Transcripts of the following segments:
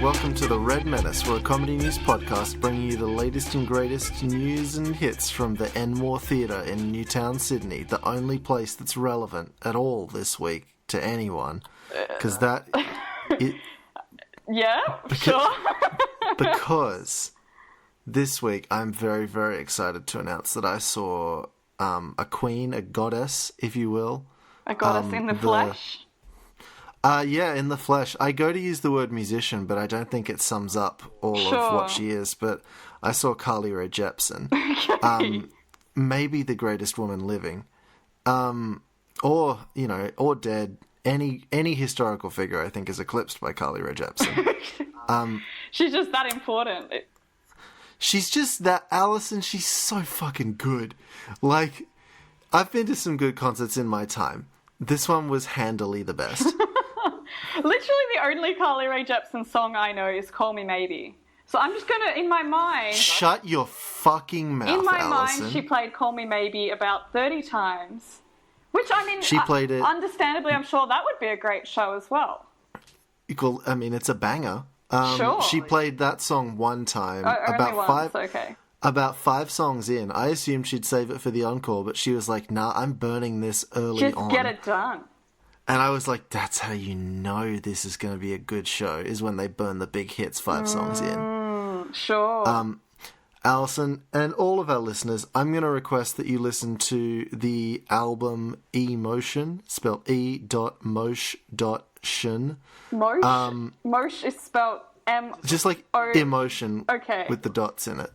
welcome to The Red Menace. We're a comedy news podcast bringing you the latest and greatest news and hits from the Enmore Theatre in Newtown, Sydney, the only place that's relevant at all this week to anyone. Because that... Sure. Because this week I'm very, very excited to announce that I saw a queen, a goddess, if you will. A goddess in the flesh? Yeah, in the flesh. I go to use the word musician, but I don't think it sums up all of what she is. But I saw Carly Rae Jepsen. Okay. Maybe the greatest woman living. Or dead. Any historical figure, I think, is eclipsed by Carly Rae Jepsen. She's just that important. She's just that, Alison, she's so fucking good. Like, I've been to some good concerts in my time. This one was handily the best. Literally the only Carly Rae Jepsen song I know is Call Me Maybe. So I'm just gonna, in my mind... Shut your fucking mouth, In my Alison. mind, she played Call Me Maybe about 30 times. Which, I mean, she played it... understandably, I'm sure that would be a great show as well. Well, I mean, it's a banger. Sure. She played that song one time. About 5 songs in. I assumed she'd save it for the encore, but she was like, nah, I'm burning this early on. Just get it done. And I was like, that's how you know this is going to be a good show, is when they burn the big hits 5 songs in. Sure. Alison, and all of our listeners, I'm going to request that you listen to the album Emotion, spelled e.mosh.shin. Mosh? Mosh is spelled M... Just like emotion with the dots in it.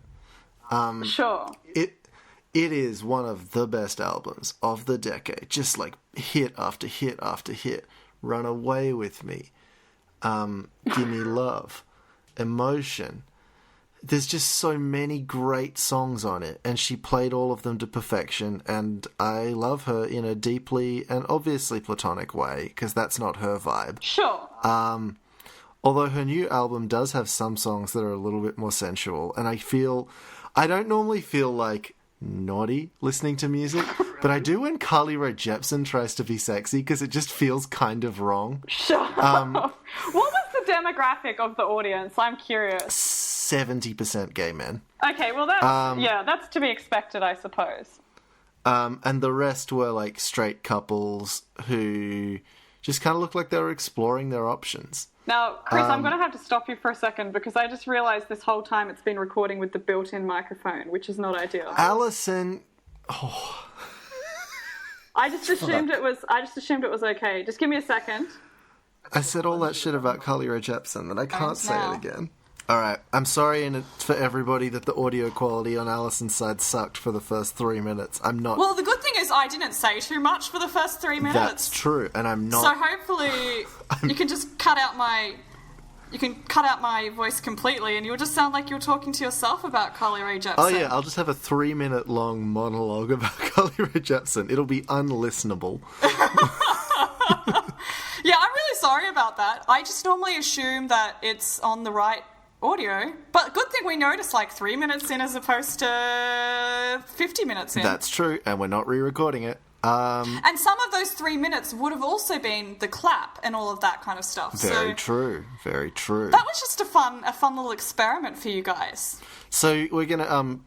Sure. It is one of the best albums of the decade. Just like hit after hit after hit. Run Away With Me. Give Me Love. Emotion. There's just so many great songs on it, and she played all of them to perfection, and I love her in a deeply and obviously platonic way, because that's not her vibe. Sure. Although her new album does have some songs that are a little bit more sensual, and I don't normally feel like naughty listening to music, but I do when Carly Rae Jepsen tries to be sexy, because it just feels kind of wrong. Sure. What was the demographic of the audience? I'm curious. 70% gay men. Okay, well that's to be expected, I suppose. And the rest were like straight couples who just kind of looked like they were exploring their options. Now, Chris, I'm going to have to stop you for a second because I just realised this whole time it's been recording with the built-in microphone, which is not ideal. Alison, I just assumed it was okay. Just give me a second. I said all that shit about Carly Rae Jepsen that I can't say it again. All right, I'm sorry for everybody that the audio quality on Alison's side sucked for the first 3 minutes. I'm not... Well, the good thing is I didn't say too much for the first 3 minutes. That's true, and I'm not... So hopefully you can just cut out my voice completely and you'll just sound like you're talking to yourself about Carly Rae Jepsen. Oh yeah, I'll just have a 3-minute long monologue about Carly Rae Jepsen. It'll be unlistenable. Yeah, I'm really sorry about that. I just normally assume that it's on the right audio, but good thing we noticed like 3 minutes in as opposed to 50 minutes in. That's true, and we're not re-recording it. And some of those 3 minutes would have also been the clap and all of that kind of stuff. Very true. That was just a fun little experiment for you guys. So we're gonna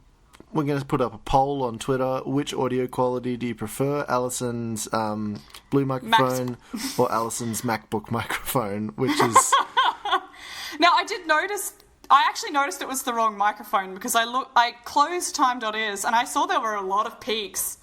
put up a poll on Twitter. Which audio quality do you prefer? Alison's blue microphone or Alison's MacBook microphone, which is... Now, I actually noticed it was the wrong microphone because I closed time.is and I saw there were a lot of peaks.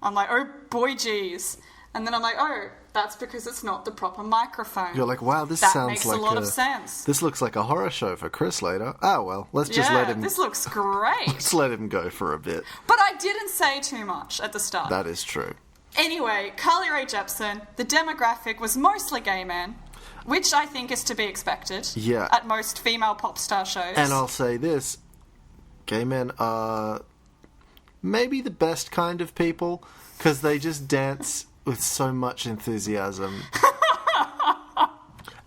I'm like, oh boy, geez. And then I'm like, oh, that's because it's not the proper microphone. You're like, wow, this sounds makes like a lot of sense. This looks like a horror show for Chris later. Oh, well, let's just let him... this looks great. Let's let him go for a bit. But I didn't say too much at the start. That is true. Anyway, Carly Rae Jepsen, the demographic was mostly gay men, which I think is to be expected at most female pop star shows. And I'll say this, gay men are maybe the best kind of people because they just dance with so much enthusiasm.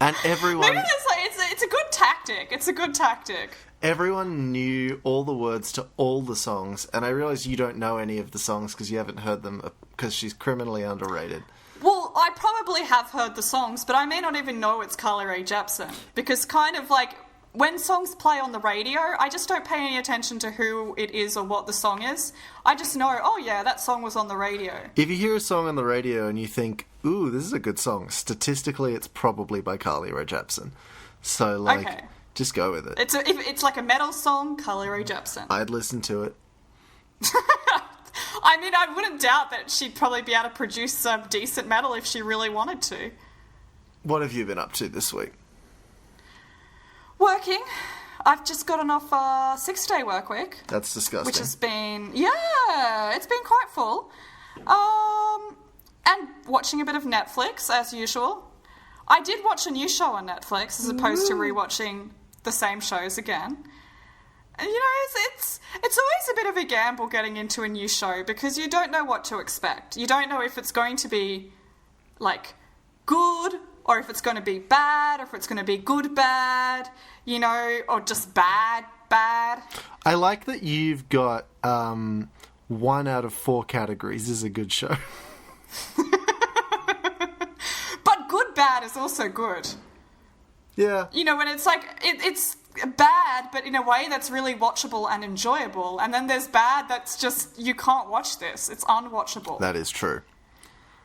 And everyone... Maybe it's a good tactic. It's a good tactic. Everyone knew all the words to all the songs, and I realise you don't know any of the songs because you haven't heard them because she's criminally underrated. Well, I probably have heard the songs, but I may not even know it's Carly Rae Jepsen. Because kind of like, when songs play on the radio, I just don't pay any attention to who it is or what the song is. I just know, oh yeah, that song was on the radio. If you hear a song on the radio and you think, ooh, this is a good song, statistically it's probably by Carly Rae Jepsen. So, like, Okay. just go with it. If it's like a metal song, Carly Rae Jepsen. I'd listen to it. I mean, I wouldn't doubt that she'd probably be able to produce some decent metal if she really wanted to. What have you been up to this week? Working. I've just gotten off a 6-day work week. That's disgusting. Which has been, it's been quite full. And watching a bit of Netflix, as usual. I did watch a new show on Netflix, as opposed to rewatching the same shows again. And, you know, it's always a bit of a gamble getting into a new show, because you don't know what to expect. You don't know if it's going to be, like, good, or if it's going to be bad, or if it's going to be good, bad, you know, or just bad. I like that you've got 1 out of 4 categories is a good show. But good, bad is also good. Yeah. You know, when it's like, it's bad, but in a way that's really watchable and enjoyable. And then there's bad that's just, you can't watch this. It's unwatchable. That is true.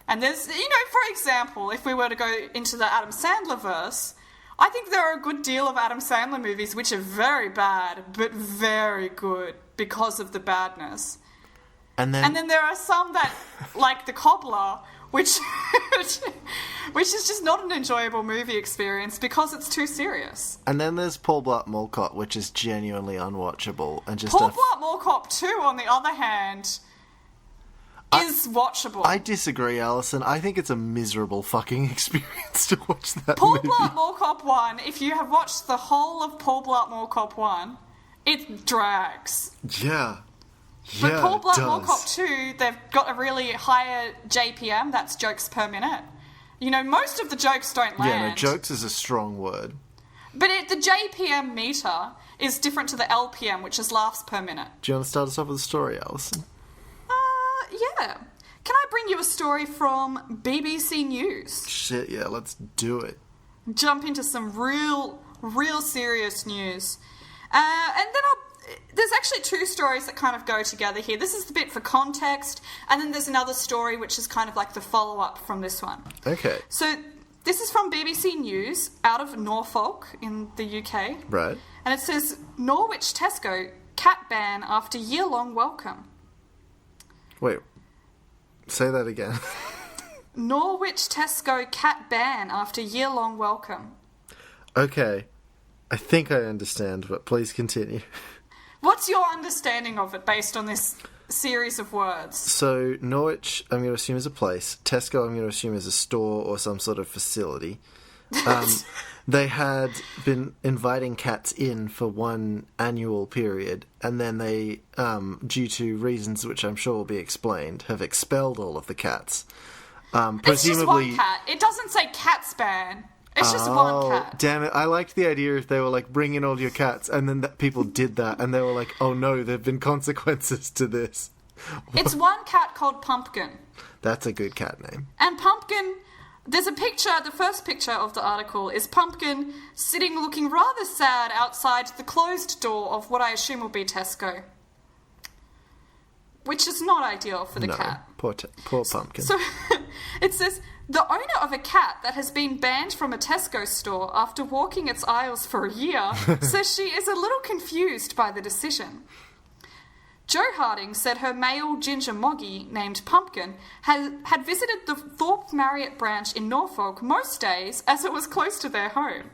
And there's, you know, for example, if we were to go into the Adam Sandler verse, I think there are a good deal of Adam Sandler movies which are very bad, but very good because of the badness. And then there are some that, like The Cobbler, which is just not an enjoyable movie experience because it's too serious. And then there's Paul Blart Mall Cop, which is genuinely unwatchable. And just Paul Blart Mall Cop 2, on the other hand, is watchable. I disagree, Alison. I think it's a miserable fucking experience to watch that Paul movie. Blart Mall Cop 1, if you have watched the whole of Paul Blart Mall Cop 1, it drags. Yeah. But Paul Blart it Mall does. Cop 2, they've got a really higher JPM, that's jokes per minute. You know, most of the jokes don't land. Yeah, no, jokes is a strong word. But the JPM meter is different to the LPM, which is laughs per minute. Do you want to start us off with a story, Alison? Yeah. Can I bring you a story from BBC News? Shit, yeah, let's do it. Jump into some real serious news. And then there's actually 2 stories that kind of go together here. This is the bit for context, and then there's another story which is kind of like the follow-up from this one. Okay. So this is from BBC News out of Norfolk in the UK. Right. And it says, Norwich Tesco Cat Ban after year-long welcome. Wait, say that again. Norwich Tesco Cat Ban after year-long welcome. Okay, I think I understand, but please continue. What's your understanding of it based on this series of words? So, Norwich, I'm going to assume is a place. Tesco, I'm going to assume is a store or some sort of facility. They had been inviting cats in for one annual period, and then they, due to reasons which I'm sure will be explained, have expelled all of the cats. It's Presumably, just one cat. It doesn't say cats ban. It's just one cat. Damn it. I liked the idea if they were like, bring in all your cats, and then people did that, and they were like, oh no, there have been consequences to this. It's one cat called Pumpkin. That's a good cat name. And Pumpkin, there's a picture, the first picture of the article is Pumpkin sitting looking rather sad outside the closed door of what I assume will be Tesco. Which is not ideal for the cat. Poor Pumpkin. So it says, the owner of a cat that has been banned from a Tesco store after walking its aisles for a year says she is a little confused by the decision. Jo Harding said her male ginger moggy, named Pumpkin, had visited the Thorpe Marriott branch in Norfolk most days as it was close to their home.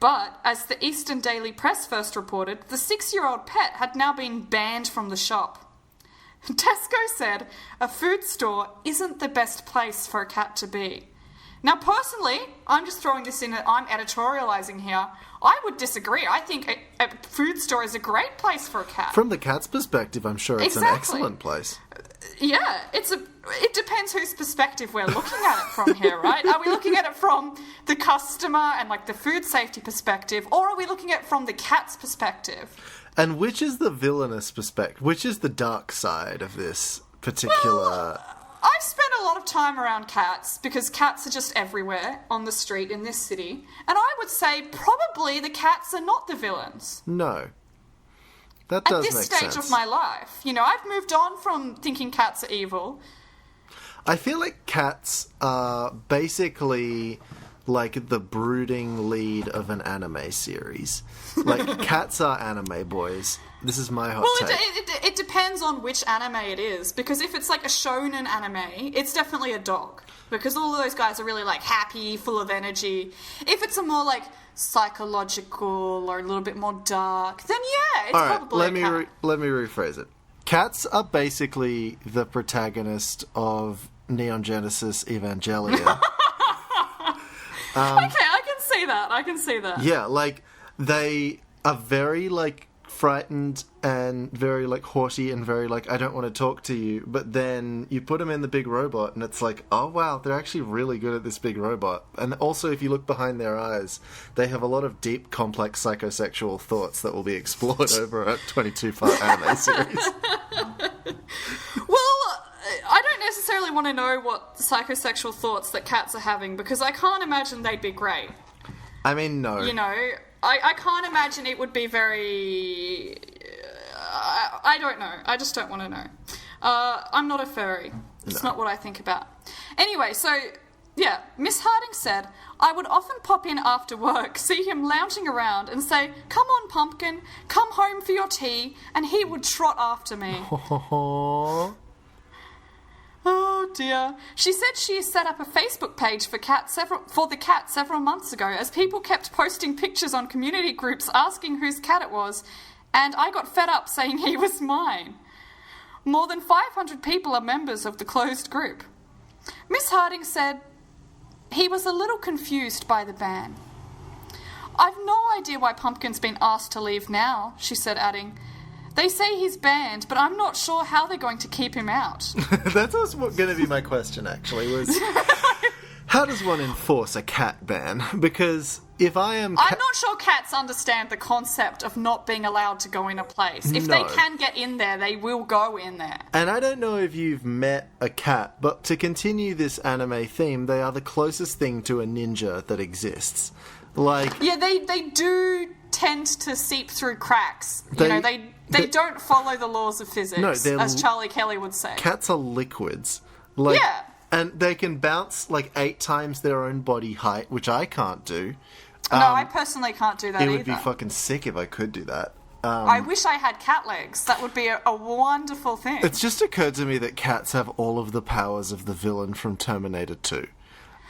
But, as the Eastern Daily Press first reported, the 6-year-old pet had now been banned from the shop. Tesco said a food store isn't the best place for a cat to be. Now, personally, I'm just throwing this in, I'm editorialising here. I would disagree. I think a food store is a great place for a cat. From the cat's perspective, I'm sure it's an excellent place. Yeah, it depends whose perspective we're looking at it from here, right? Are we looking at it from the customer and like the food safety perspective, or are we looking at it from the cat's perspective? And which is the villainous perspective? Which is the dark side of this particular I've spent a lot of time around cats because cats are just everywhere on the street in this city. And I would say probably the cats are not the villains. No. That does make sense. At this stage of my life. You know, I've moved on from thinking cats are evil. I feel like cats are basically like the brooding lead of an anime series. Like, cats are anime boys. This is my hot take. It depends on which anime it is, because if it's like a shonen anime, it's definitely a dog, because all of those guys are really like happy, full of energy. If it's a more like psychological or a little bit more dark, then yeah, it's probably a cat. Let me rephrase it. Cats are basically the protagonist of Neon Genesis Evangelion. Okay, I can see that. Yeah, like, they are very, like, frightened and very, like, haughty and very, like, I don't want to talk to you. But then you put them in the big robot and it's like, oh, wow, they're actually really good at this big robot. And also, if you look behind their eyes, they have a lot of deep, complex psychosexual thoughts that will be explored over a 22-part anime series. Well, I don't necessarily want to know what psychosexual thoughts that cats are having, because I can't imagine they'd be great. I mean, no. You know, I can't imagine it would be very... I don't know. I just don't want to know. I'm not a furry. It's not what I think about. Anyway, so, yeah, Miss Harding said, I would often pop in after work, see him lounging around and say, come on, Pumpkin, come home for your tea, and he would trot after me. Oh dear. She said she set up a Facebook page for the cat several months ago, as people kept posting pictures on community groups asking whose cat it was, and I got fed up saying he was mine. More than 500 people are members of the closed group. Miss Harding said he was a little confused by the ban. I've no idea why Pumpkin's been asked to leave now, she said, adding, they say he's banned, but I'm not sure how they're going to keep him out. That was going to be my question, actually, was how does one enforce a cat ban? Because if I am... I'm not sure cats understand the concept of not being allowed to go in a place. If they can get in there, they will go in there. And I don't know if you've met a cat, but to continue this anime theme, they are the closest thing to a ninja that exists. Like... Yeah, they do tend to seep through cracks. They don't follow the laws of physics, as Charlie Kelly would say. Cats are liquids. Like, yeah. And they can bounce like 8 times their own body height, which I can't do. No, I personally can't do that either. It would be fucking sick if I could do that. I wish I had cat legs. That would be a wonderful thing. It's just occurred to me that cats have all of the powers of the villain from Terminator 2.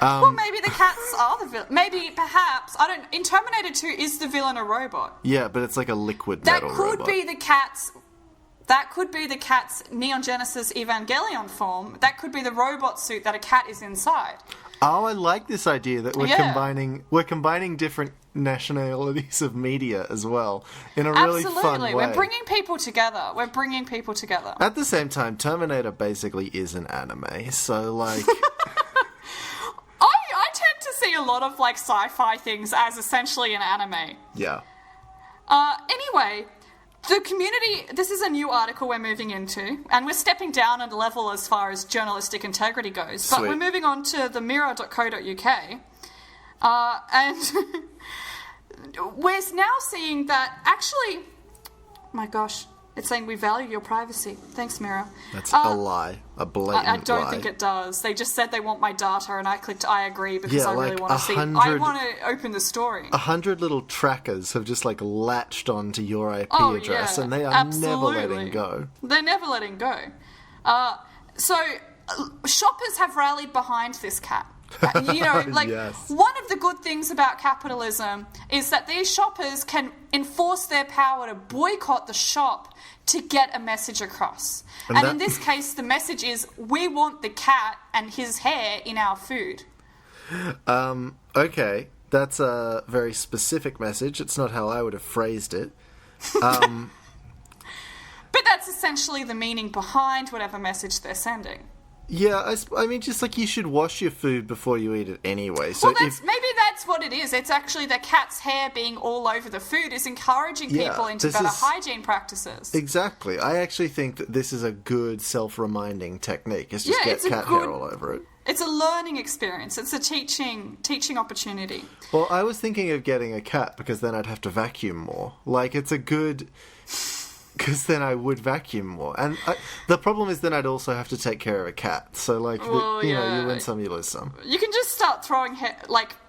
Well, maybe the cats are the villain. Maybe, perhaps, in Terminator 2, is the villain a robot? Yeah, but it's like a liquid metal robot. That could be the cat's Neon Genesis Evangelion form. That could be the robot suit that a cat is inside. Oh, I like this idea that we're combining different nationalities of media as well in a really fun way. We're bringing people together. At the same time, Terminator basically is an anime, so like... I tend to see a lot of like sci-fi things as essentially an anime. Yeah. Anyway, the community, this is a new article we're moving into, and we're stepping down a level as far as journalistic integrity goes. Sweet. But we're moving on to themirror.co.uk, and we're now seeing that actually, my gosh, it's saying we value your privacy. Thanks, Mirror. That's a lie. A blatant lie. I don't think it does. They just said they want my data, and I clicked I agree because I really want to see. I want to open the story. 100 little trackers have just like latched onto your IP address, and they are never letting go. They're never letting go. So shoppers have rallied behind this cat. You know, like, yes. One of the good things about capitalism is that these shoppers can enforce their power to boycott the shop to get a message across. And in this case, the message is, we want the cat and his hair in our food. Okay, that's a very specific message. It's not how I would have phrased it. But that's essentially the meaning behind whatever message they're sending. Yeah, I mean, just like you should wash your food before you eat it anyway. So well, maybe that that's what it is. It's actually the cat's hair being all over the food is encouraging people into better hygiene practices. Exactly. I actually think that this is a good self-reminding technique. Is just get cat hair all over it. It's a learning experience. It's a teaching opportunity. Well, I was thinking of getting a cat because then I'd have to vacuum more. Like, it's a good... Because then I would vacuum more. And the problem is then I'd also have to take care of a cat. So, like, you win some, you lose some. You can just start throwing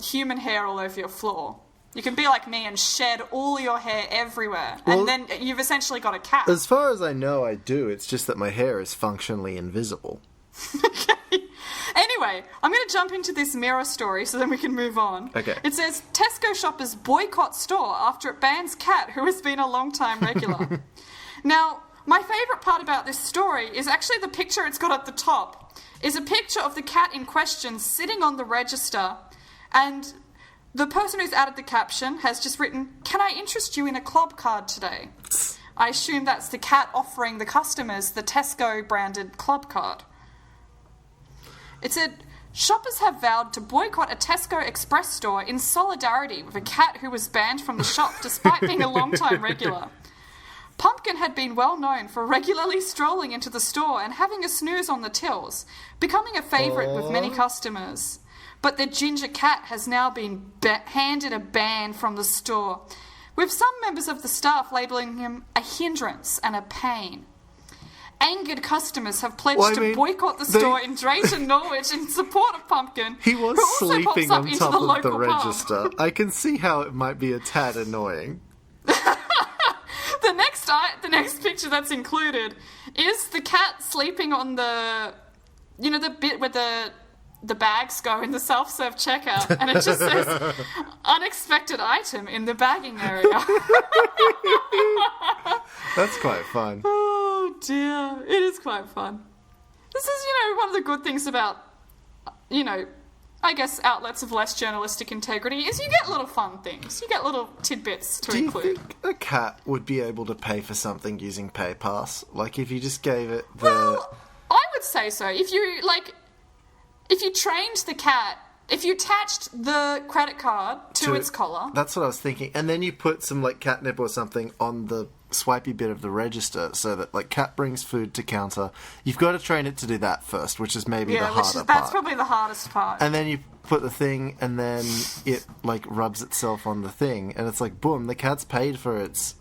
human hair all over your floor. You can be like me and shed all your hair everywhere. Well, and then you've essentially got a cat. As far as I know, I do. It's just that my hair is functionally invisible. Okay. Anyway, I'm going to jump into this mirror story so then we can move on. Okay. It says, Tesco shoppers boycott store after it bans cat who has been a long-time regular. Now, my favourite part about this story is actually the picture it's got at the top. Is a picture of the cat in question sitting on the register, and the person who's added the caption has just written, "Can I interest you in a club card today?" I assume that's the cat offering the customers the Tesco branded club card. It said, shoppers have vowed to boycott a Tesco Express store in solidarity with a cat who was banned from the shop despite being a long-time regular. Pumpkin had been well known for regularly strolling into the store and having a snooze on the tills, becoming a favourite with many customers. But the ginger cat has now been handed a ban from the store, with some members of the staff labelling him a hindrance and a pain. Angered customers have pledged to boycott the store in Drayton, Norwich in support of Pumpkin. He was sleeping on top of the register. I can see how it might be a tad annoying. The next picture that's included is the cat sleeping on the bit where the bags go in the self-serve checkout, and it just says unexpected item in the bagging area. That's quite fun. Oh dear, it is quite fun. This is, one of the good things about, I guess outlets of less journalistic integrity is you get little fun things. You get little tidbits to include. Do you think a cat would be able to pay for something using PayPass? Like, if you just gave it the... Well, I would say so. If you trained the cat, if you attached the credit card to its collar... That's what I was thinking. And then you put some, catnip or something on the swipey bit of the register so that, cat brings food to counter. You've got to train it to do that first, which is maybe the harder part. That's probably the hardest part. And then you put the thing, and then it, rubs itself on the thing, and it's boom, the cat's paid for its,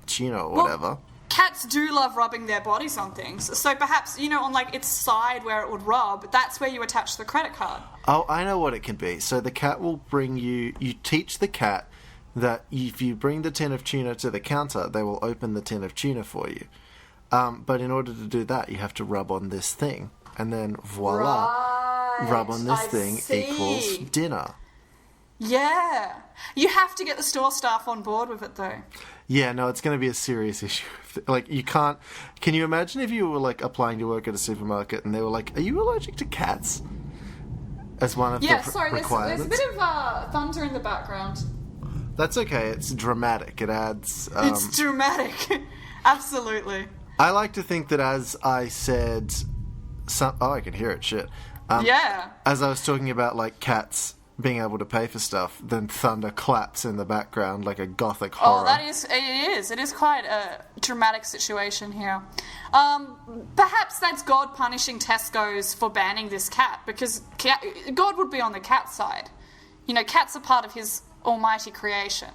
tuna or whatever. Well, cats do love rubbing their bodies on things. So perhaps, on, its side where it would rub, that's where you attach the credit card. Oh, I know what it can be. So the cat will bring you teach the cat that if you bring the tin of tuna to the counter, they will open the tin of tuna for you. But in order to do that, you have to rub on this thing. And then voila, rub on this thing equals dinner. Yeah. You have to get the store staff on board with it, though. Yeah, no, it's going to be a serious issue. You can't... Can you imagine if you were, applying to work at a supermarket and they were like, are you allergic to cats? As one of the requirements? There's a bit of thunder in the background. That's okay. It's dramatic. It adds... It's dramatic. Absolutely. I like to think that as I said... I can hear it. Shit. Yeah. As I was talking about, cats being able to pay for stuff, then thunder claps in the background like a gothic horror. Oh, it is quite a dramatic situation here. Perhaps that's God punishing Tesco's for banning this cat, because God would be on the cat side. Cats are part of his almighty creation.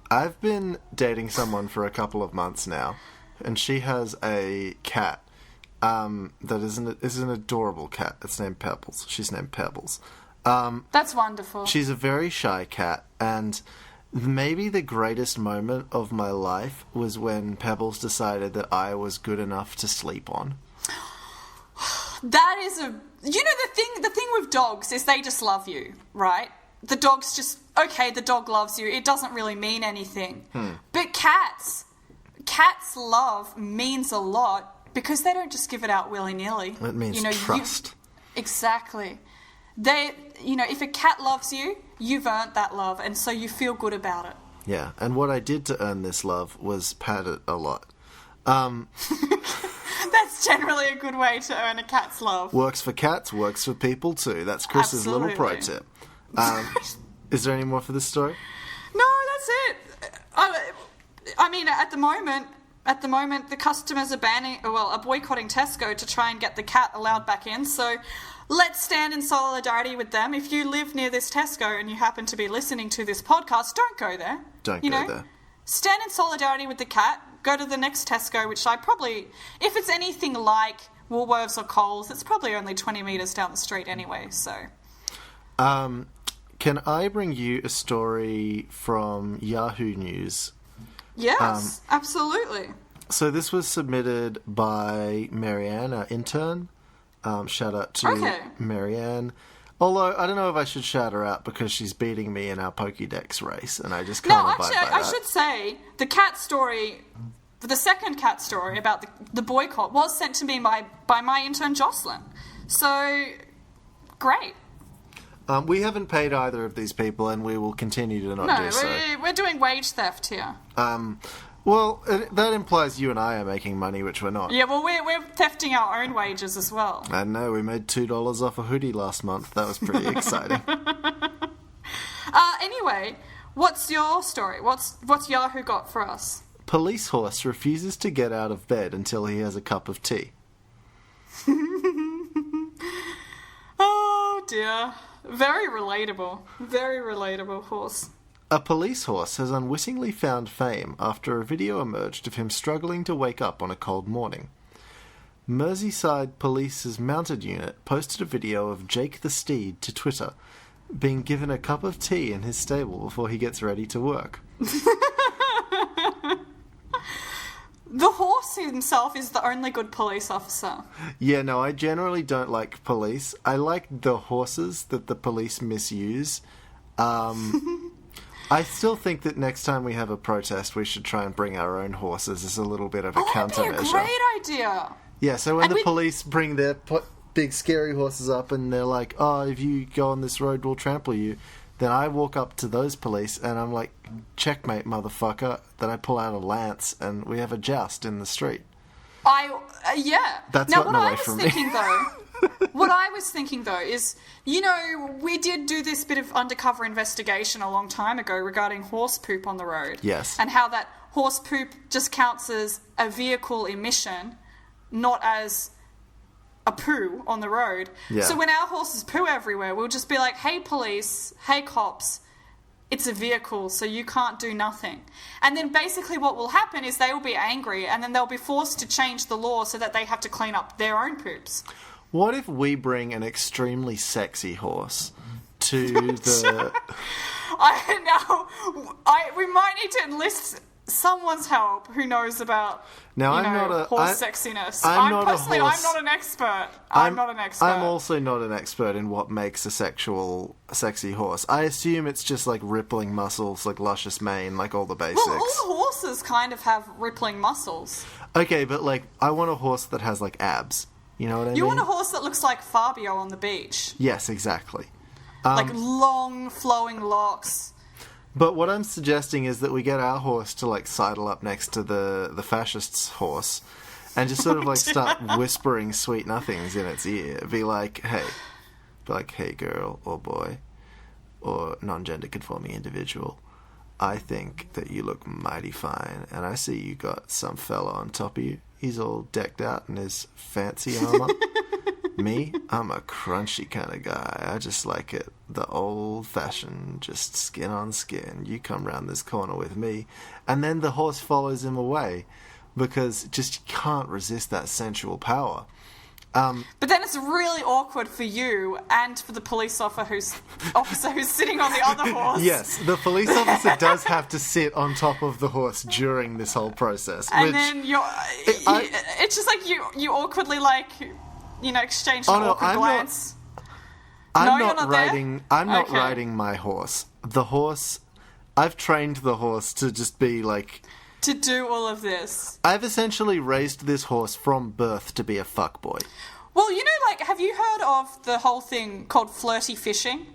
I've been dating someone for a couple of months now, and she has a cat that is an adorable cat. It's named Pebbles. She's named Pebbles. That's wonderful. She's a very shy cat, and maybe the greatest moment of my life was when Pebbles decided that I was good enough to sleep on. That is the thing with dogs is they just love you, right? The dog's just, okay, the dog loves you. It doesn't really mean anything. But cats love means a lot because they don't just give it out willy-nilly. It means trust. Exactly. If a cat loves you, you've earned that love, and so you feel good about it. Yeah, and what I did to earn this love was pat it a lot. That's generally a good way to earn a cat's love. Works for cats, works for people too. That's Chris's little pro tip. Is there any more for this story? No, that's it. I mean, at the moment, the customers are boycotting Tesco to try and get the cat allowed back in. So let's stand in solidarity with them. If you live near this Tesco and you happen to be listening to this podcast, don't go there. Don't go there. Stand in solidarity with the cat. Go to the next Tesco, which if it's anything like Woolworths or Coles, it's probably only 20 metres down the street anyway, so... Can I bring you a story from Yahoo News? Yes, absolutely. So this was submitted by Marianne, our intern. Shout out to Marianne. Although, I don't know if I should shout her out because she's beating me in our Pokédex race, and I just can't abide by that. I should say, the cat story, the second cat story about the boycott was sent to me by my intern Jocelyn. So, great. We haven't paid either of these people, and we will continue to not do so. No, we're doing wage theft here. Well, that implies you and I are making money, which we're not. Yeah, well, we're thefting our own wages as well. I know, we made $2 off a hoodie last month. That was pretty exciting. Anyway, what's your story? What's Yahoo got for us? Police horse refuses to get out of bed until he has a cup of tea. Oh, dear. Very relatable horse. A police horse has unwittingly found fame after a video emerged of him struggling to wake up on a cold morning. Merseyside Police's mounted unit posted a video of Jake the Steed to Twitter, being given a cup of tea in his stable before he gets ready to work. The horse himself is the only good police officer. Yeah, no, I generally don't like police. I like the horses that the police misuse. I still think that next time we have a protest, we should try and bring our own horses as a little bit of a countermeasure. That'd be a great idea. Yeah, so when the police bring their big scary horses up and they're like, oh, if you go on this road, we'll trample you, then I walk up to those police and I'm like, checkmate, motherfucker. Then I pull out a lance and we have a joust in the street. Yeah. That's now, gotten away from me. What I was thinking, though, is, we did do this bit of undercover investigation a long time ago regarding horse poop on the road. Yes. And how that horse poop just counts as a vehicle emission, not as a poo on the road. Yeah. So when our horses poo everywhere, we'll just be like, hey, police, hey, cops, it's a vehicle, so you can't do nothing. And then basically what will happen is they will be angry and then they'll be forced to change the law so that they have to clean up their own poops. What if we bring an extremely sexy horse to the... We might need to enlist someone's help who knows about horse sexiness. I'm not an expert. I'm not an expert. I'm also not an expert in what makes a sexy horse. I assume it's just like rippling muscles, like luscious mane, like all the basics. Well, all the horses kind of have rippling muscles. Okay, but like I want a horse that has like abs. You know what I mean? You want a horse that looks like Fabio on the beach. Yes, exactly. Like long, flowing locks. But what I'm suggesting is that we get our horse to like sidle up next to the fascist's horse and just sort of like start whispering sweet nothings in its ear. Be like, hey girl or boy or non-gender conforming individual, I think that you look mighty fine and I see you got some fella on top of you. He's all decked out in his fancy armor. Me, I'm a crunchy kind of guy. I just like it the old-fashioned, just skin on skin. You come round this corner with me. And then the horse follows him away because just you can't resist that sensual power. But then it's really awkward for you and for the police officer who's sitting on the other horse. Yes, the police officer does have to sit on top of the horse during this whole process. And then it's just like you awkwardly exchange an awkward glance. I'm not riding my horse. The horse, I've trained the horse to just be like... To do all of this. I've essentially raised this horse from birth to be a fuckboy. Well, have you heard of the whole thing called Flirty Fishing?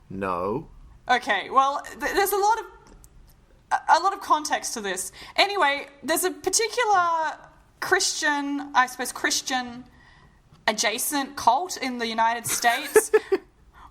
No. Okay, well, there's a lot of context to this. Anyway, there's a particular Christian adjacent cult in the United States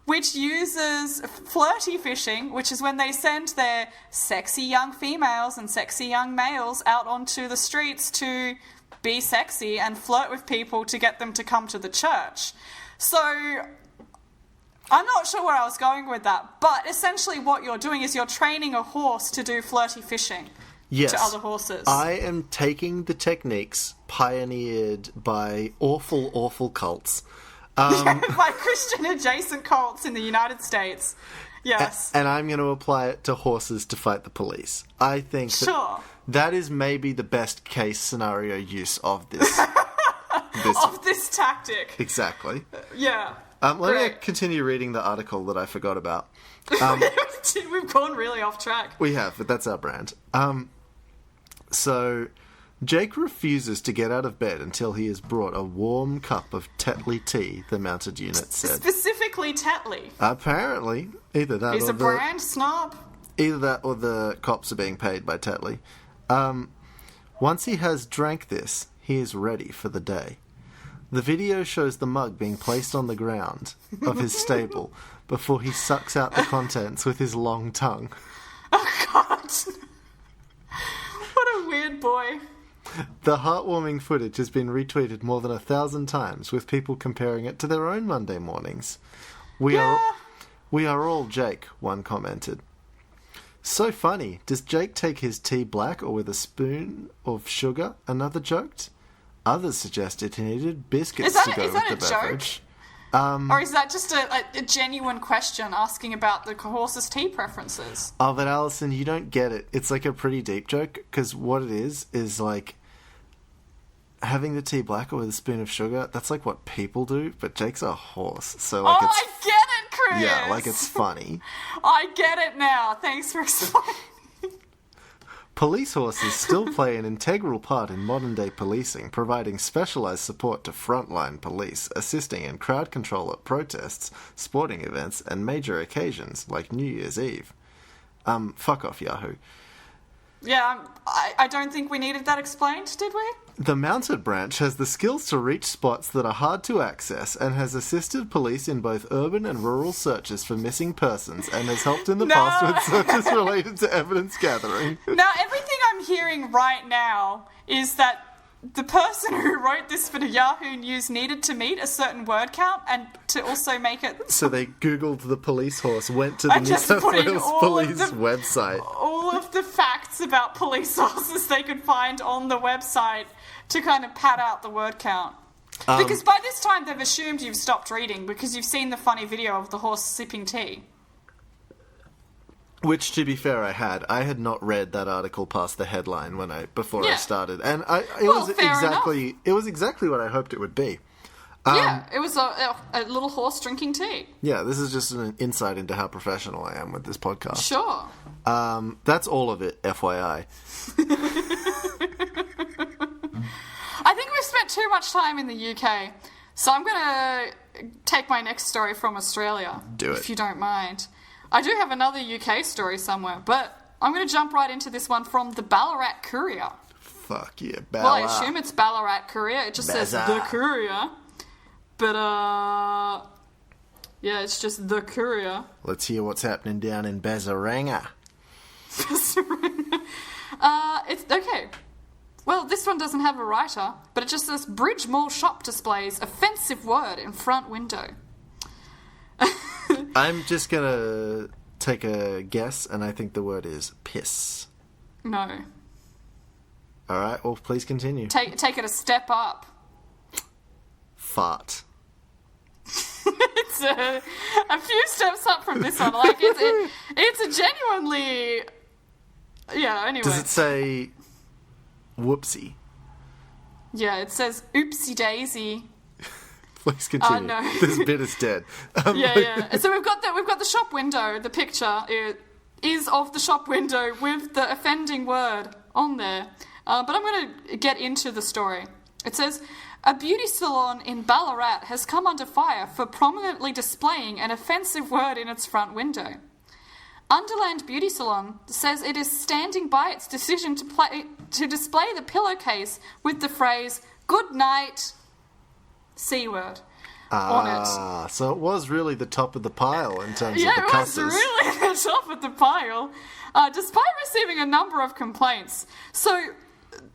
which uses flirty fishing, which is when they send their sexy young females and sexy young males out onto the streets to be sexy and flirt with people to get them to come to the church. So I'm not sure where I was going with that, but essentially what you're doing is you're training a horse to do flirty fishing to other horses. I am taking the techniques pioneered by awful cults. By Christian-adjacent cults in the United States. Yes. And I'm going to apply it to horses to fight the police. I think that is maybe the best case scenario use of this. Of this tactic. Exactly. Yeah. Let me continue reading the article that I forgot about. We've gone really off track. We have, but that's our brand. So, Jake refuses to get out of bed until he is brought a warm cup of Tetley tea, the mounted unit said. Specifically Tetley. Apparently. Either that He's a brand snob. Either that or the cops are being paid by Tetley. Once he has drank this, he is ready for the day. The video shows the mug being placed on the ground of his stable before he sucks out the contents with his long tongue. Oh, God. What a weird boy. The heartwarming footage has been retweeted more than 1,000 times, with people comparing it to their own Monday mornings. We are all Jake, one commented. So funny. Does Jake take his tea black or with a spoon of sugar? Another joked. Others suggested he needed biscuits to go with the beverage. Or is that just a genuine question asking about the horse's tea preferences? Oh, but Alison, you don't get it. It's like a pretty deep joke, because what it is like having the tea black or with a spoon of sugar, that's like what people do, but Jake's a horse, so like I get it, Chris! Yeah, like it's funny. I get it now. Thanks for explaining. Police horses still play an integral part in modern-day policing, providing specialised support to frontline police, assisting in crowd control at protests, sporting events, and major occasions, like New Year's Eve. Fuck off, Yahoo. Yeah, I don't think we needed that explained, did we? The mounted branch has the skills to reach spots that are hard to access and has assisted police in both urban and rural searches for missing persons and has helped in the past with searches related to evidence gathering. Now, everything I'm hearing right now is that the person who wrote this for the Yahoo News needed to meet a certain word count and to also make it... So they Googled the police horse, went to the New South Wales Police website. All of the facts about police horses they could find on the website to kind of pad out the word count. Because by this time they've assumed you've stopped reading because you've seen the funny video of the horse sipping tea. Which, to be fair, I had not read that article past the headline before I started, and it was exactly what I hoped it would be. It was a little horse drinking tea. Yeah, this is just an insight into how professional I am with this podcast. Sure. That's all of it, FYI. I think we've spent too much time in the UK, so I'm going to take my next story from Australia. Do it. If you don't mind. I do have another UK story somewhere, but I'm going to jump right into this one from the Ballarat Courier. Fuck yeah, Ballarat. Well, I assume it's Ballarat Courier. It just says the Courier. But, yeah, it's just the Courier. Let's hear what's happening down in Bazaranga. It's okay. Well, this one doesn't have a writer, but it just says Bridge Mall shop displays offensive word in front window. I'm just going to take a guess, and I think the word is piss. No. All right, well, please continue. Take it a step up. Fart. It's a few steps up from this one. Like, it's a genuinely... Yeah, anyway. Does it say whoopsie? Yeah, it says oopsie daisy. Please continue. No. This bit is dead. Yeah. So we've got the shop window. The picture is of the shop window with the offending word on there. But I'm going to get into the story. It says, a beauty salon in Ballarat has come under fire for prominently displaying an offensive word in its front window. Underland Beauty Salon says it is standing by its decision to display the pillowcase with the phrase, "Good night," C word, on it. So it was really the top of the pile in terms Yeah, of the it was cusses. really the top of the pile, despite receiving a number of complaints. So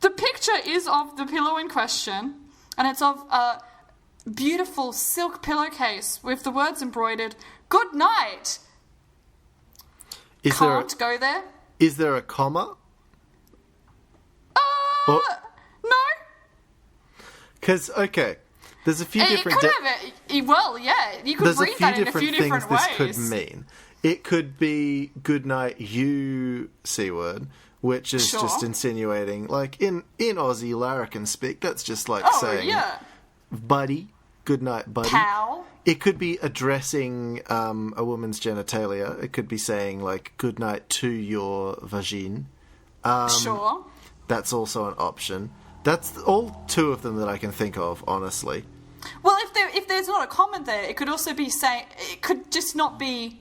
the picture is of the pillow in question, and it's of a beautiful silk pillowcase with the words embroidered, "Good night." Can't go there. Is there a comma? No. Because, okay, there's a few different... It could have well, yeah, you could read that in a few different ways. This could mean. It could be good night, you C word, which is just insinuating, like, in Aussie larrikin speak, that's just like saying, buddy, good night, buddy. Pal. It could be addressing a woman's genitalia. It could be saying, like, good night to your vagine. That's also an option. That's all two of them that I can think of, honestly. Well, if there's not a comment there, it could also be saying... It could just not be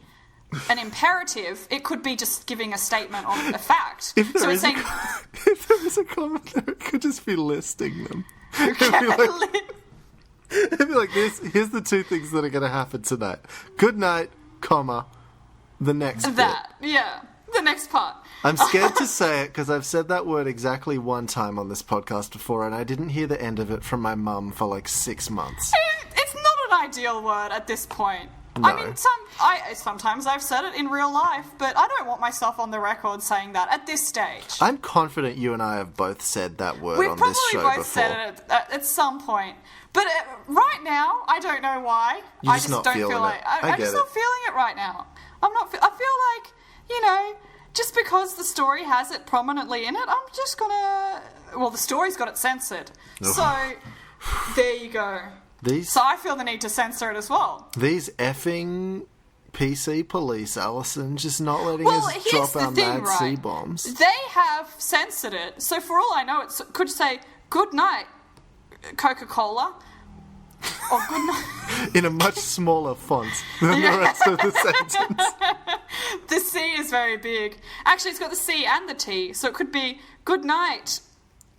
an imperative. It could be just giving a statement on a fact. If there is a comment there, it could just be listing them. It'd be like this. Here's the two things that are going to happen tonight. Good night, comma, the next bit. The next part. I'm scared to say it because I've said that word exactly one time on this podcast before, and I didn't hear the end of it from my mum for like 6 months. It's not an ideal word at this point. No. I mean, sometimes I've said it in real life, but I don't want myself on the record saying that at this stage. I'm confident you and I have both said that word We've on this show before. We've probably both said it at some point. But right now, I don't know why. You're just not feeling it. I'm just not feeling it right now. I feel like, just because the story has it prominently in it, I'm just gonna... Well, the story's got it censored. So, there you go. So I feel the need to censor it as well. These effing PC police, Alison, just not letting us drop our mad C-bombs. They have censored it. So for all I know, it could say, "Good night, Coca-Cola." Or "Good night." In a much smaller font than the rest of the sentence. The C is very big. Actually, it's got the C and the T. So it could be, "Good night,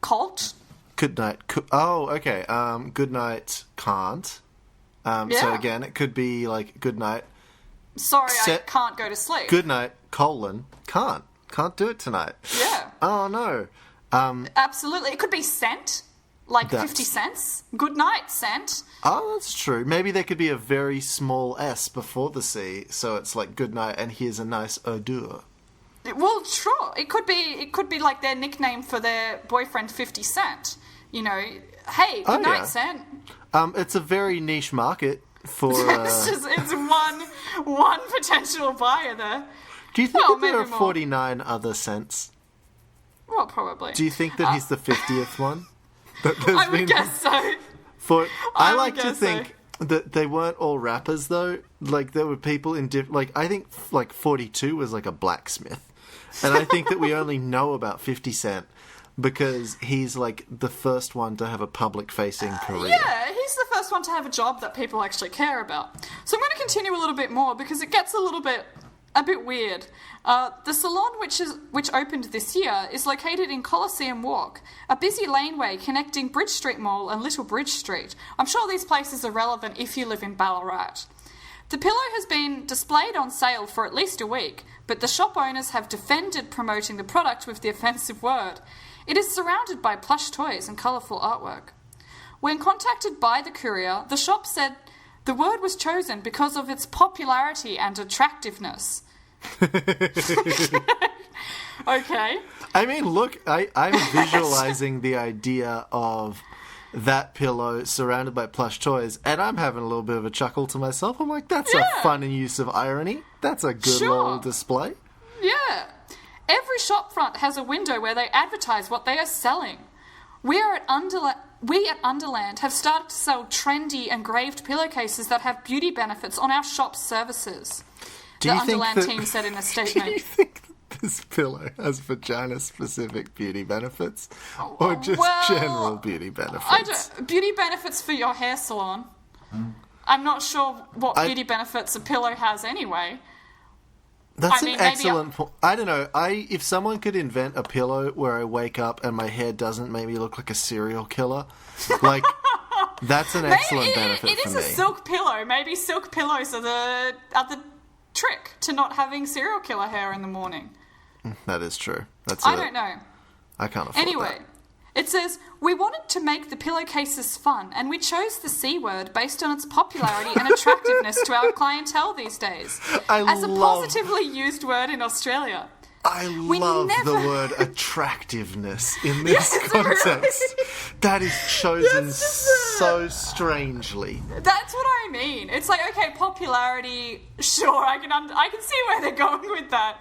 Colt." Good night. Okay. Good night, can't. So again, it could be like, good night. Sorry, I can't go to sleep. Good night, can't. Can't do it tonight. Yeah. Oh, no. Absolutely. It could be cent, like 50 cents. Good night, cent. Oh, that's true. Maybe there could be a very small S before the C, so it's like, good night, and here's a nice hors Well, sure. It could be like their nickname for their boyfriend, 50 Cent. Hey, good night, Cent. It's a very niche market for... it's one potential buyer there. Do you think that there are 49 other cents? Well, probably. Do you think that he's the 50th one? I would guess so. I like to think that they weren't all rappers, though. Like, there were people in different... Like, I think, 42 was like a blacksmith. And I think that we only know about 50 Cent because he's, like, the first one to have a public-facing career. Yeah, he's the first one to have a job that people actually care about. So I'm going to continue a little bit more because it gets a bit weird. The salon, which opened this year, is located in Coliseum Walk, a busy laneway connecting Bridge Street Mall and Little Bridge Street. I'm sure these places are relevant if you live in Ballarat. The pillow has been displayed on sale for at least a week, but the shop owners have defended promoting the product with the offensive word. It is surrounded by plush toys and colourful artwork. When contacted by the Courier, the shop said the word was chosen because of its popularity and attractiveness. Okay. I mean, look, I'm visualising the idea of that pillow surrounded by plush toys, and I'm having a little bit of a chuckle to myself. I'm like, that's a fun use of irony. That's a good little display. Yeah. Every shopfront has a window where they advertise what they are selling. We at Underland have started to sell trendy engraved pillowcases that have beauty benefits on our shop's services. The Underland team said in a statement. Do you think that this pillow has vagina-specific beauty benefits? Or just general beauty benefits? Beauty benefits for your hair salon. I'm not sure what beauty benefits a pillow has anyway. That's an excellent point. I don't know. If someone could invent a pillow where I wake up and my hair doesn't make me look like a serial killer, like That's an excellent benefit it for is me. a silk pillow. Maybe silk pillows are the trick to not having serial killer hair in the morning. That is true. I don't know. I can't afford Anyway, it says, we wanted to make the pillowcases fun, and we chose the C word based on its popularity and attractiveness to our clientele these days. As a positively used word in Australia. I love the word attractiveness in this context. Really? That is chosen so strangely. That's what I mean. It's like, okay, popularity, sure, I can see where they're going with that.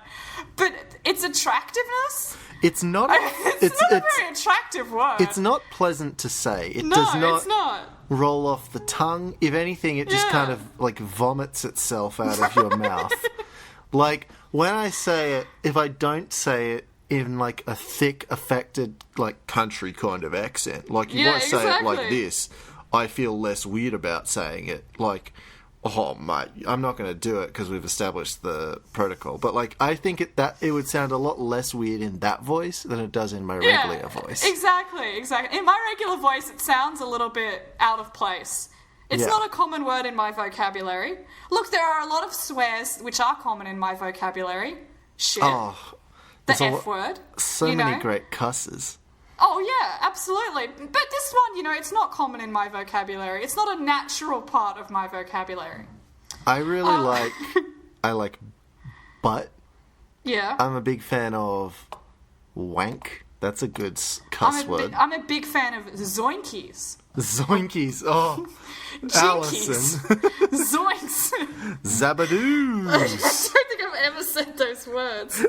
But its attractiveness? It's not it's not a very attractive word. It's not pleasant to say. It does not, it's not roll off the tongue. If anything, it just kind of like vomits itself out of your mouth. Like, when I say it, if I don't say it in like a thick, affected, like country kind of accent, like you won't say it like this, I feel less weird about saying it. Like, oh mate, I'm not going to do it because we've established the protocol. But like, I think it would sound a lot less weird in that voice than it does in my regular voice. Exactly. In my regular voice, it sounds a little bit out of place. It's not a common word in my vocabulary. Look, there are a lot of swears which are common in my vocabulary. Shit. Oh, the F word. So many great cusses. Oh, yeah, absolutely. But this one, it's not common in my vocabulary. It's not a natural part of my vocabulary. I really I like butt. Yeah. I'm a big fan of wank. That's a good cuss word. I'm a big fan of zoinkies. Zoinkies. Oh, Alison. Zoinks. Zabadoo. I don't think I've ever said those words.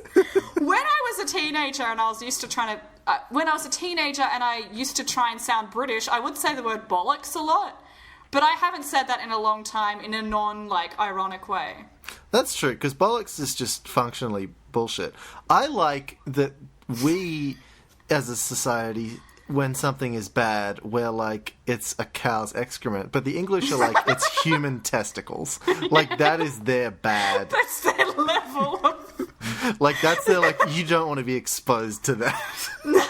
When I was a teenager and I was used to trying to... when I was a teenager and I used to try and sound British, I would say the word bollocks a lot. But I haven't said that in a long time in a ironic way. That's true, because bollocks is just functionally bullshit. I like that we, as a society... when something is bad, we're like, it's a cow's excrement. But the English are like, it's human testicles. Like, that is their bad. That's their level of... Like, that's their, like, you don't want to be exposed to that. Well,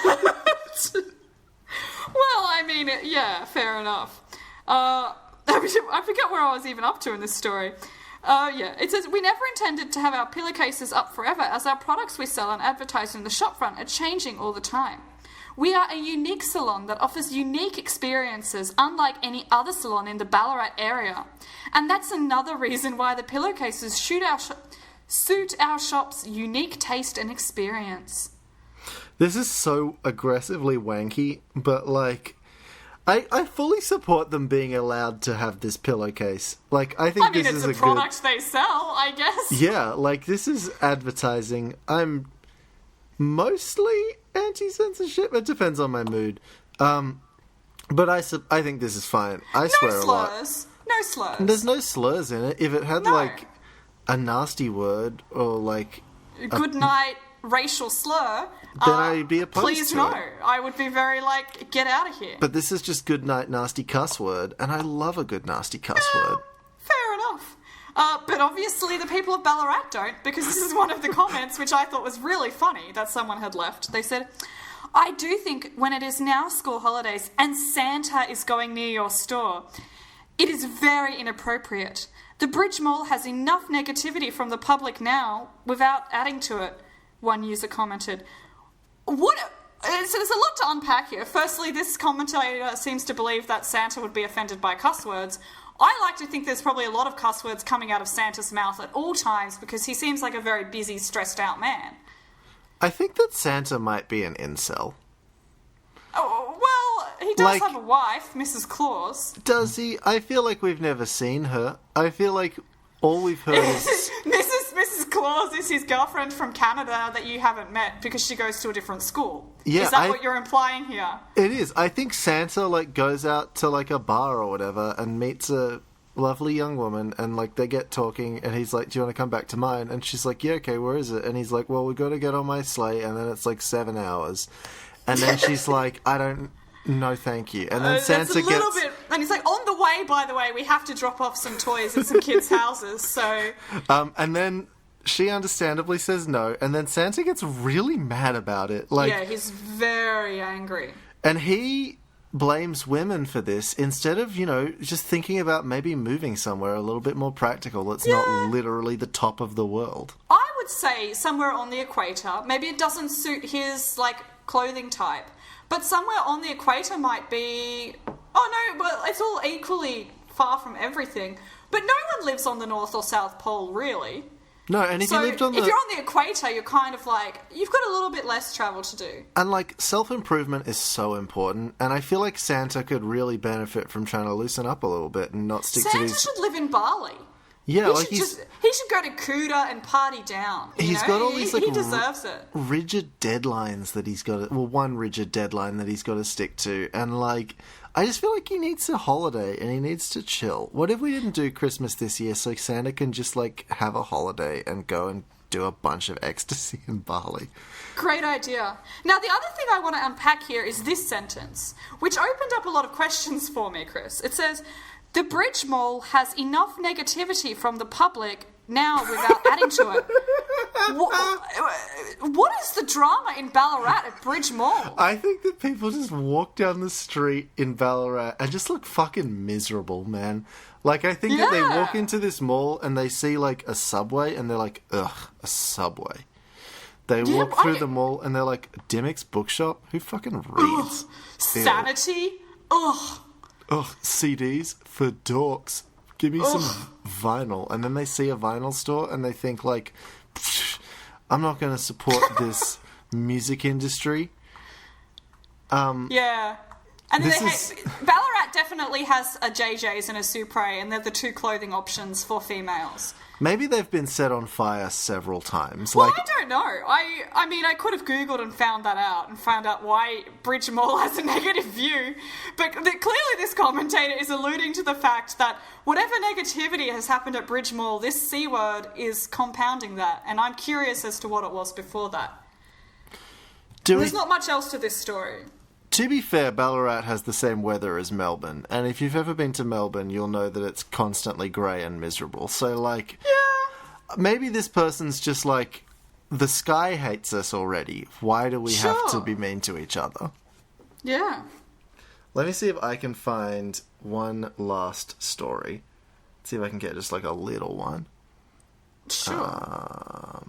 I mean, yeah, fair enough. I forget where I was even up to in this story. It says, we never intended to have our pillowcases up forever, as our products we sell and advertise in the shopfront are changing all the time. We are a unique salon that offers unique experiences unlike any other salon in the Ballarat area. And that's another reason why the pillowcases suit our shop's unique taste and experience. This is so aggressively wanky, but like, I fully support them being allowed to have this pillowcase. Like, I think this is a good... it's a product they sell, I guess. Yeah, like, this is advertising. I'm mostly anti-censorship. It depends on my mood. But I think this is fine. I swear a lot. No slurs. There's no slurs in it. If it had, like, a nasty word or, like... good night racial slur... then I'd be opposed please to no. it. I would be very, like, get out of here. But this is just good night nasty cuss word, and I love a good nasty cuss word. Fair enough. But obviously the people of Ballarat don't, because this is one of the comments which I thought was really funny that someone had left. They said, I do think when it is now school holidays and Santa is going near your store, it is very inappropriate. The Bridge Mall has enough negativity from the public now without adding to it, one user commented. So there's a lot to unpack here. Firstly, this commentator seems to believe that Santa would be offended by cuss words. I like to think there's probably a lot of cuss words coming out of Santa's mouth at all times because he seems like a very busy, stressed out man. I think that Santa might be an incel. Oh, well, he does have a wife, Mrs. Claus. Does he? I feel like we've never seen her. I feel like all we've heard is... Mrs. Claus is his girlfriend from Canada that you haven't met because she goes to a different school. Yeah, is that what you're implying here? It is. I think Santa, like, goes out to, like, a bar or whatever and meets a lovely young woman and, like, they get talking and he's like, do you want to come back to mine? And she's like, yeah, okay, where is it? And he's like, well, we've got to get on my sleigh and then it's, like, 7 hours. And then she's like, I don't... No, thank you. And then Santa gets... And he's like, on the way, by the way, we have to drop off some toys at some kids' houses, so... And then she understandably says no, and then Santa gets really mad about it. Like, yeah, he's very angry. And he blames women for this instead of, just thinking about maybe moving somewhere a little bit more practical that's not literally the top of the world. I would say somewhere on the equator. Maybe it doesn't suit his, clothing type. But somewhere on the equator might be... Oh, no, well, it's all equally far from everything. But no one lives on the North or South Pole, really. No, and if you lived on if you're on the equator, you're kind of you've got a little bit less travel to do. And, self-improvement is so important, and I feel like Santa could really benefit from trying to loosen up a little bit and not stick to these... Santa should live in Bali. Yeah, he should go to Kuta and party down. He's got all these, he deserves it. rigid deadlines that he's got to... Well, one rigid deadline that he's got to stick to, and, I just feel like he needs a holiday and he needs to chill. What if we didn't do Christmas this year so Santa can just, have a holiday and go and do a bunch of ecstasy in Bali? Great idea. Now, the other thing I want to unpack here is this sentence, which opened up a lot of questions for me, Chris. It says, the Bridge Mall has enough negativity from the public now without adding to it. What is the drama in Ballarat at Bridge Mall? I think that people just walk down the street in Ballarat and just look fucking miserable, man. I think that they walk into this mall and they see, a subway and they're like, ugh, a subway. They walk through the mall and they're like, Dimmick's bookshop? Who fucking reads? Ugh, sanity? Ugh. Ugh, CDs for dorks. Give me some vinyl. And then they see a vinyl store and they think, I'm not going to support this music industry. Yeah. And then Ballarat definitely has a JJ's and a Supre, and they're the two clothing options for females. Maybe they've been set on fire several times. Well, I don't know. I mean, I could have Googled and found that out and found out why Bridge Mall has a negative view. But clearly this commentator is alluding to the fact that whatever negativity has happened at Bridge Mall, this C word is compounding that. And I'm curious as to what it was before that. There's not much else to this story. To be fair, Ballarat has the same weather as Melbourne, and if you've ever been to Melbourne, you'll know that it's constantly grey and miserable. So, maybe this person's just the sky hates us already. Why do we have to be mean to each other? Yeah. Let me see if I can find one last story. See if I can get just, a little one. Sure.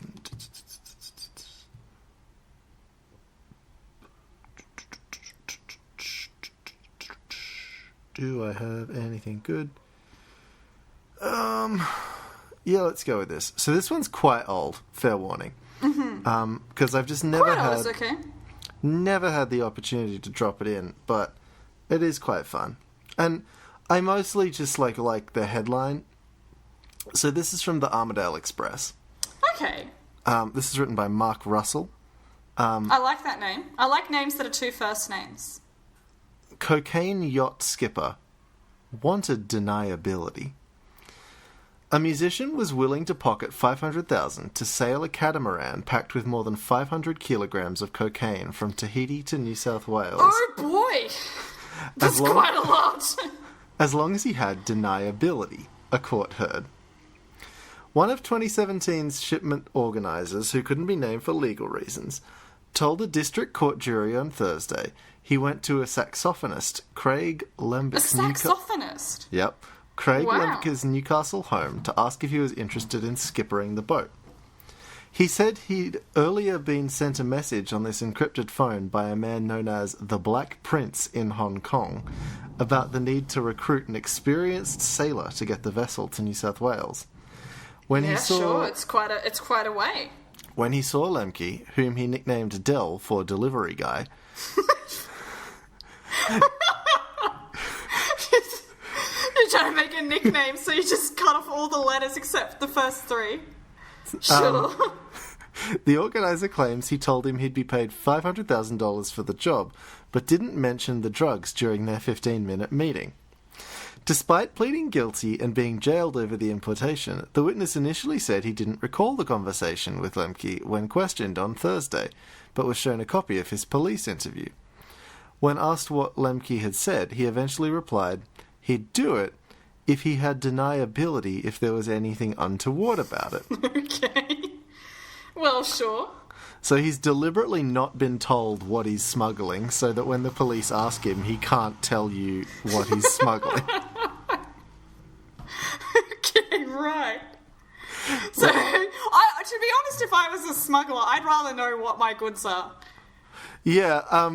Do I have anything good? Yeah, let's go with this. So this one's quite old, fair warning. Mm-hmm. Because I've just never had the opportunity to drop it in, but it is quite fun. And I mostly just like the headline. So this is from the Armadale Express. Okay. This is written by Mark Russell. I like that name. I like names that are two first names. Cocaine yacht skipper wanted deniability. A musician was willing to pocket $500,000 to sail a catamaran packed with more than 500 kilograms of cocaine from Tahiti to New South Wales. Oh boy! That's quite a lot! As long as he had deniability, a court heard. One of 2017's shipment organisers, who couldn't be named for legal reasons, told a district court jury on Thursday he went to a saxophonist, Craig Lembeck's... A saxophonist? Yep. Craig Lembeck's Newcastle home to ask if he was interested in skippering the boat. He said he'd earlier been sent a message on this encrypted phone by a man known as the Black Prince in Hong Kong about the need to recruit an experienced sailor to get the vessel to New South Wales. It's quite a way. When he saw Lemke, whom he nicknamed Del for delivery guy... You're trying to make a nickname, so you just cut off all the letters except the first three. Sure. The organiser claims he told him he'd be paid $500,000 for the job, but didn't mention the drugs during their 15-minute meeting. Despite pleading guilty and being jailed over the importation, the witness initially said he didn't recall the conversation with Lemke when questioned on Thursday, but was shown a copy of his police interview. When asked what Lemke had said, he eventually replied he'd do it if he had deniability if there was anything untoward about it. Okay. Well, sure. So he's deliberately not been told what he's smuggling so that when the police ask him, he can't tell you what he's smuggling. Okay, right. So, to be honest, if I was a smuggler, I'd rather know what my goods are. Yeah,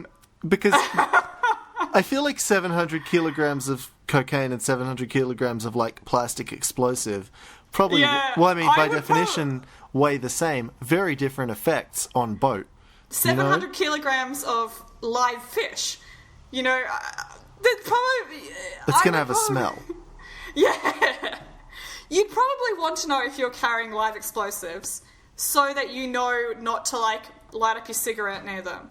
because I feel like 700 kilograms of cocaine and 700 kilograms of, like, plastic explosive probably, by definition, weigh the same. Very different effects on boat. 700 kilograms of live fish. You know, that's probably... It's going to have a smell. Yeah. You'd probably want to know if you're carrying live explosives so that you know not to, like, light up your cigarette near them.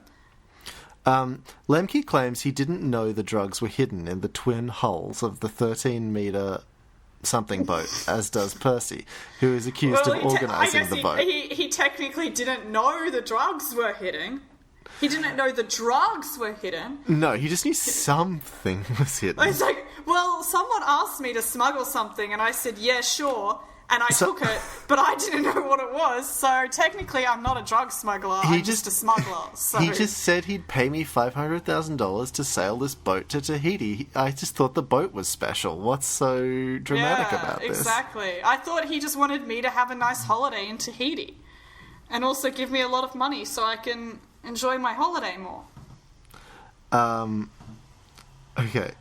Lemke claims he didn't know the drugs were hidden in the twin hulls of the 13-metre something boat, as does Percy, who is accused of organising the boat. He technically didn't know the drugs were hidden. He didn't know the drugs were hidden. No, he just knew something was hidden. It's like, well, someone asked me to smuggle something, and I said, yeah, sure, and I took it, but I didn't know what it was, so technically I'm not a drug smuggler, I'm just a smuggler. So. He just said he'd pay me $500,000 to sail this boat to Tahiti. I just thought the boat was special. What's so dramatic about this? Exactly. I thought he just wanted me to have a nice holiday in Tahiti, and also give me a lot of money so I can enjoy my holiday more. Okay.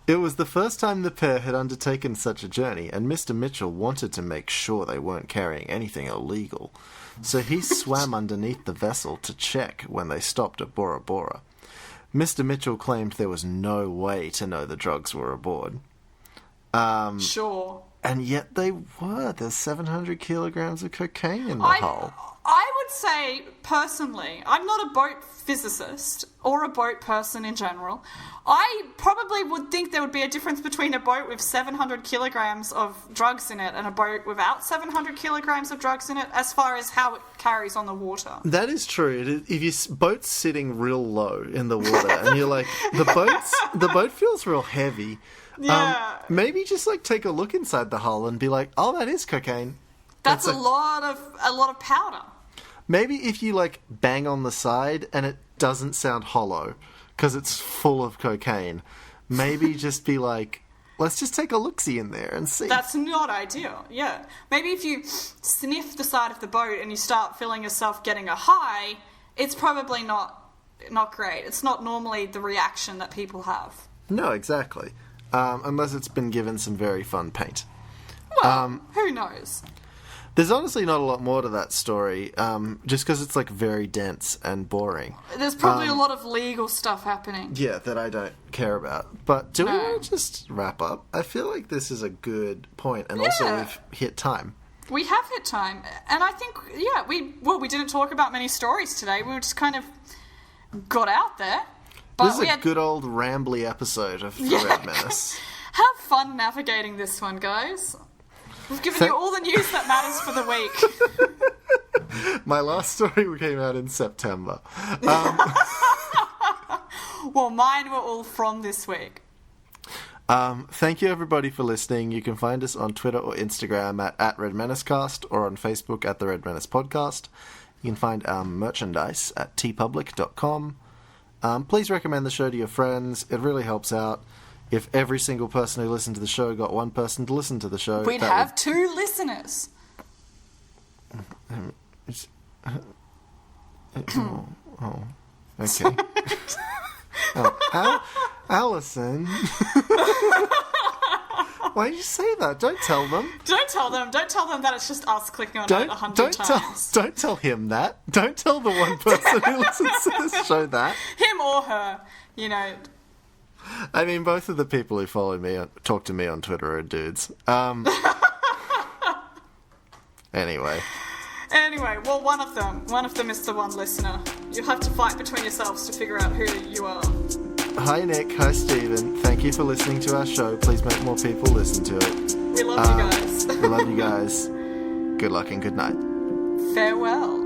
It was the first time the pair had undertaken such a journey, and Mr. Mitchell wanted to make sure they weren't carrying anything illegal. So he swam underneath the vessel to check when they stopped at Bora Bora. Mr. Mitchell claimed there was no way to know the drugs were aboard. Sure. And yet they were. There's 700 kilograms of cocaine in the hull. I would say, personally, I'm not a boat physicist or a boat person in general. I probably would think there would be a difference between a boat with 700 kilograms of drugs in it and a boat without 700 kilograms of drugs in it as far as how it carries on the water. That is true. If your boat's sitting real low in the water and you're like, the boat feels real heavy. Yeah. Maybe just like take a look inside the hull and be like, oh, that is cocaine. That's a lot of powder. Maybe if you like bang on the side and it doesn't sound hollow because it's full of cocaine, maybe just be like, let's just take a look-see in there and see. That's not ideal, yeah. Maybe if you sniff the side of the boat and you start feeling yourself getting a high, it's probably not great. It's not normally the reaction that people have. No, exactly. Unless it's been given some very fun paint. Well, who knows? There's honestly not a lot more to that story, just because it's like very dense and boring. There's probably a lot of legal stuff happening. Yeah, that I don't care about. But do we want to just wrap up? I feel like this is a good point, and also we've hit time. We have hit time, and I think, we didn't talk about many stories today. We just kind of got out there. But this is a good old rambly episode of The Red Menace. Have fun navigating this one, guys. We've given you all the news that matters for the week. My last story came out in September. Well, mine were all from this week. Thank you, everybody, for listening. You can find us on Twitter or Instagram at Red Menace Cast, or on Facebook at The Red Menace Podcast. You can find our merchandise at tpublic.com. Please recommend the show to your friends. It really helps out. If every single person who listened to the show got one person to listen to the show... We'd have 2 listeners. Okay. Alison. Why did you say that? Don't tell them. Don't tell them that it's just us clicking on it 100 times. Don't tell him that. Don't tell the one person who listens to this show that. Him or her, you know... I mean, both of the people who follow me, talk to me on Twitter are dudes. Anyway, well, one of them is the one listener. You'll have to fight between yourselves to figure out who you are. Hi, Nick. Hi, Stephen. Thank you for listening to our show. Please make more people listen to it. We love you guys. We love you guys. Good luck and good night. Farewell.